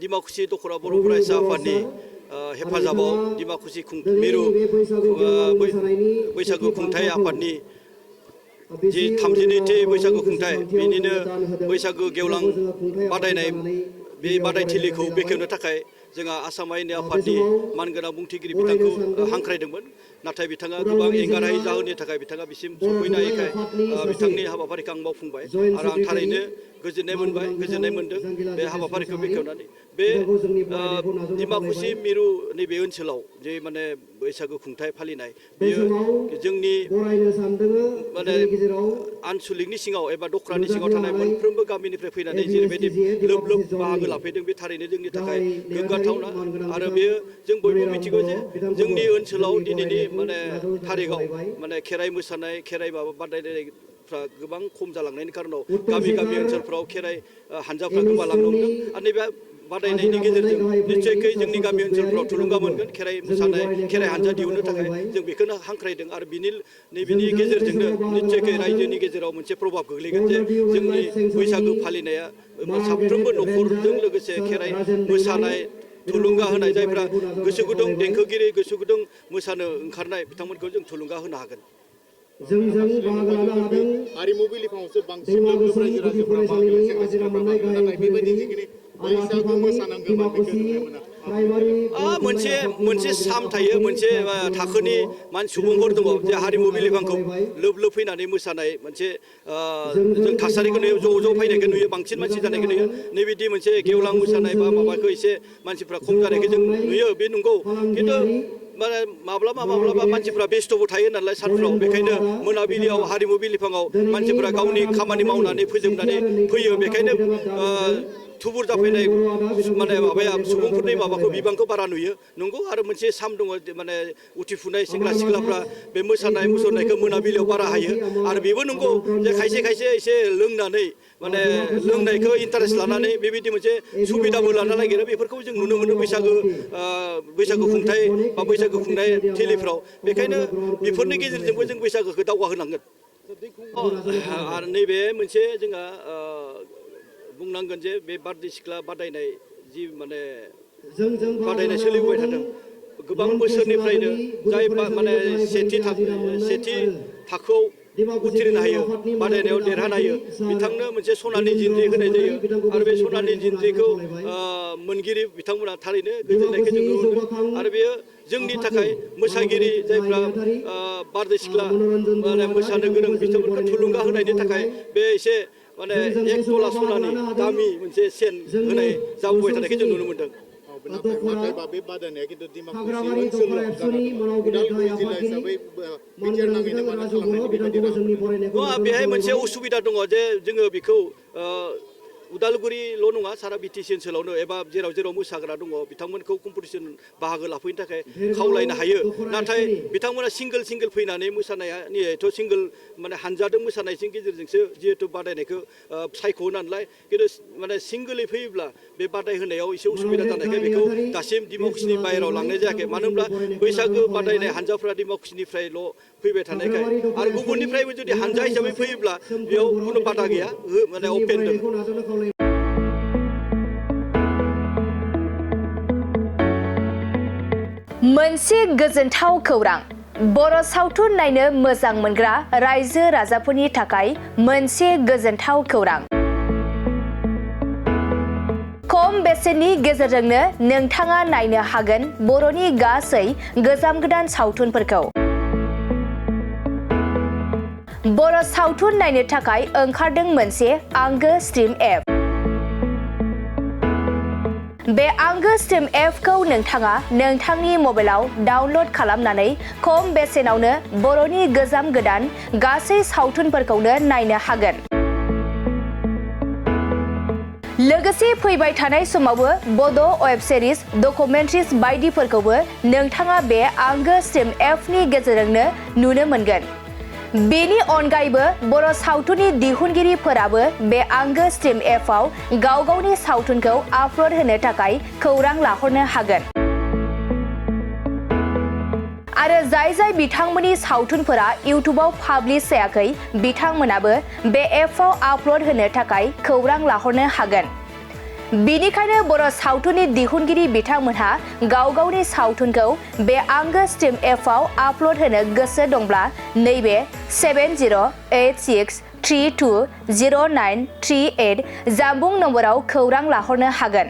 डिमाकुसि दखरा बर' फरायसा आफादनि हेफाजाबाव डिमाकुसि मिरु बैसागु खुंथाय आफादनि जि 32थि बैसागु खुंथाय बेनिनो बैसागु गेवलां बादायनाय बे बादायथिलिखौ बेखेवनो थाखाय जोंहा आसाम आयेननि आफादनि मानगोनां बुंथिगिरि बिथांखौ हांख्रायदोंमोन नाथाय बिथाङा गोबां एंगारहायै जाहोननि थाखाय बिथाङा बिसिम सफैनो हायैखाय बिथांनि हाबाफारिखौ आं मावफुंबाय आरो आं थारैनो गोजोननाय मोनदों बे हाबाफारिखौ बेखेवनानै बे डिमाकुसि मिरु नैबे ओनसोलाव जे माने बैसागु खुंथाय फालिनाय बेयो जोंनि माने आनसलिकनि सिङाव एबा दखरानि सिङाव थानाय मोनफ्रोमबो गामिनिफ्राय फैनानै जेरैबायदि लोब लोब बाहागो लाफैदों बे थारैनो जोंनि थाखाय गोग्गाथावना आरो बेयो जों बयबो मिथिगौ जे जोंनि ओनसोलाव दिनैनि माने थारिखआव माने खेराइ मोसानाय खेराइ माबा बादायलायनायफ्रा गोबां खम जालांनायनि खारनाव गामि गामि ओनसोलफ्राव खेराइ हानजाफ्रा गोमालांनो हमदों आरो नैबे बादायनायनि गेजेरजों निश्चयकै जोंनि गामि ओनसोलफ्राव थुलुंगा मोनगोन खेराइ मोसानाय खेराइ हानजा दिहुननो थाखाय जों बेखौनो हांख्रायदों आरो नैबेनि गेजेरजोंनो निश्चयकै रायजोनि गेजेराव मोनसे प्रभाब गोग्लैगोन जे जोंनि बैसागु फालिनाया साफ्रोमबो न'खरजों लोगोसे खेराइ मोसानाय थुलुंगा होनाय जायफ्रा गोसो गुदुं देंखोगिरि गोसो गुदुं मोसानो ओंखारनाय बिथांमोनखौ जों थुलुंगा होनो हागोन जोंजों बाहागो लानो हादों हारिमु बिलिफाङावसो बांसिन दैमा बोसोन गुदि फरायसालिनि आजिरा मोननाय गाहाय फोरोंगिरि बैसागु मोसानांगोन डिमाकुसि प्राइमारि मोनसे साम थायो मोनसे थाखोनि सुबुंफोर दङ जे हारिमु बिलिफांखौ लोब लोब फैनानै मोसानाय मोनसे जों थासारिखौ नुयो ज' ज' फैनायखौ नुयो बांसिन मानसि जानायखौ नुयो नैबिदि मोनसे गेवलां मोसानाय बा माबाखौ एसे मानसिफ्रा खम जानायखौ जों नुयो बे नंगौ खिन्थु माने माब्लाबा मानसिफ्रा बेस्थ'बो थायो नालाय सानफ्राव बेखायनो मोनाबिलियाव हारिमु बिलिफाङाव मानसिफ्रा गावनि खामानि मावनानै फोजोबनानै फैयो बेखायनो थुबुर जाफैनाय माने माबाया सुबुंफोरनि माबाखौ बिबांखौ बारा नुयो नंगौ आरो मोनसे साम दङ माने उथिफुनाय सेंग्रा सिख्लाफ्रा बे मोसानाय मुसुरनायखौ मोनाबिलियाव बारा हायो आरो बेबो नंगौ जे खायसे एसे लोंनानै माने लोंनायखौ इन्टारेस्ट लानानै बेबायदि मोनसे सुबिदाबो लानो नागिरो बेफोरखौ जों नुनो मोनो बैसागु खुंथाय बा बैसागु खुंनाय थिलिफ्राव बेखायनो बेफोरनि गेजेरजोंबो जों बैसागुखौ दावगाहोनांगोन आरो नैबे मोनसे जोंहा बुंनांगोन जे बे बारदै सिख्ला बादायनाय जि माने बादायनाय सोलिबोबाय थादों गोबां बोसोरनिफ्रायनो जाय माने सेथि थाखोआव उथ्रिनो हायो बादायनायाव देरहानो हायो बिथांनो मोनसे सनानि जिन्ज्रि होनाय जायो आरो बे सनानि जिन्ज्रिखौ मोनगिरि बिथांमोना थारैनो गोजोननायखौ जों नुनो आरो बेयो जोंनि थाखाय मोसागिरि जायफ्रा बारदै सिख्ला माने मोसानो गोरों बिथांमोनखौ थुलुंगा होनायनि थाखाय बे एसे माने 1 तला सनानि दामि मोनसे सेन होनाय जाबोबाय थानायखौ जों नुनो मोन्दों नाथायबा बे बादायनाया खिन्थु डिमाकुसि ओनसोलाव जादों उदालगुरि जिल्ला हिसाबै बिटिआर नाङैनो मानो खालामनायनि बेबायदि राहा बेहाय मोनसे उसुबिदा दङ जे जोङो बेखौ उदालगुरिल' नङा सारा बिटिसि ओनसोलावनो एबा जेराव मोसाग्रा दङ बिथांमोनखौ कम्पिटिसन बाहागो लाफैनो थाखाय खावलायनो हायो नाथाय बिथांमोना सिंगोल फैनानै मोसानायाथ' सिंगोल माने हानजादों मोसानायनि गेजेरजोंसो जिहेतु बादायनायखौ सायख'यो नालाय खिन्थु माने सिंगोलै फैयोब्ला बे बादायहोनायाव एसे उसुबिदा जानायखाय बेखौ दासिम डिमाकुसिनि बाहेरायाव लांनाय जायाखै मानो होनब्ला बैसागु बादायनाय हानजाफ्रा डिमाकुसिनिफ्रायल' फैबाय थानायखाय आरो गुबुननिफ्रायबो जुदि हानजा हिसाबै फैयोब्ला बेयाव खुनु बादा गैया माने अपेन दं मोनसे गोजोनथाव खौरां बर' सावथुन नायनो मोजां मोनग्रा रायजो राजाफोरनि थाखाय मोनसे गोजोनथाव खौरां खम बेसेननि गेजेरजोंनो नोंथाङा नायनो हागोन बर'नि गासै गोजाम गोदान सावथुनफोरखौ बर' सावथुन नायनो थाखाय ओंखारदों मोनसे आंगो स्ट्रिम एप बे आंगो स्ट्रिम एपखौ नोंथाङा नोंथांनि मबाइलाव डाउनल'ड खालामनानै खम बेसेनावनो बर'नि गोजाम गोदान गासै सावथुनफोरखौनो नायनो हागोन लोगोसे फैबाय थानाय समावबो बड' वेब सिरिज डकुमेन्ट्रिज बायदिफोरखौबो नोंथाङा बे आंगो स्ट्रिम एपनि गेजेरजोंनो नुनो मोनगोन बेनि अनगायैबो बर' सावथुननि दिहुनगिरिफोराबो बे आंगो स्ट्रिम एपआव गावगावनि सावथुनखौ आपल'ड होनो थाखाय खौरां लाहरनो हागोन आरो जाय बिथांमोननि सावथुनफोरा इउट्युबाव पाब्लिश जायाखै बिथांमोनाबो बे एपआव आपल'ड होनो थाखाय खौरां लाहरनो हागोन बिनिखायनो बर' सावथुननि दिहुनगिरि बिथांमोनहा गाव गावनि सावथुनखौ बे आंगो स्ट्रिम एपआव आपल'ड होनो गोसो दंब्ला नैबे 7086320938 जानबुं नम्बराव खौरां लाहरनो हागोन।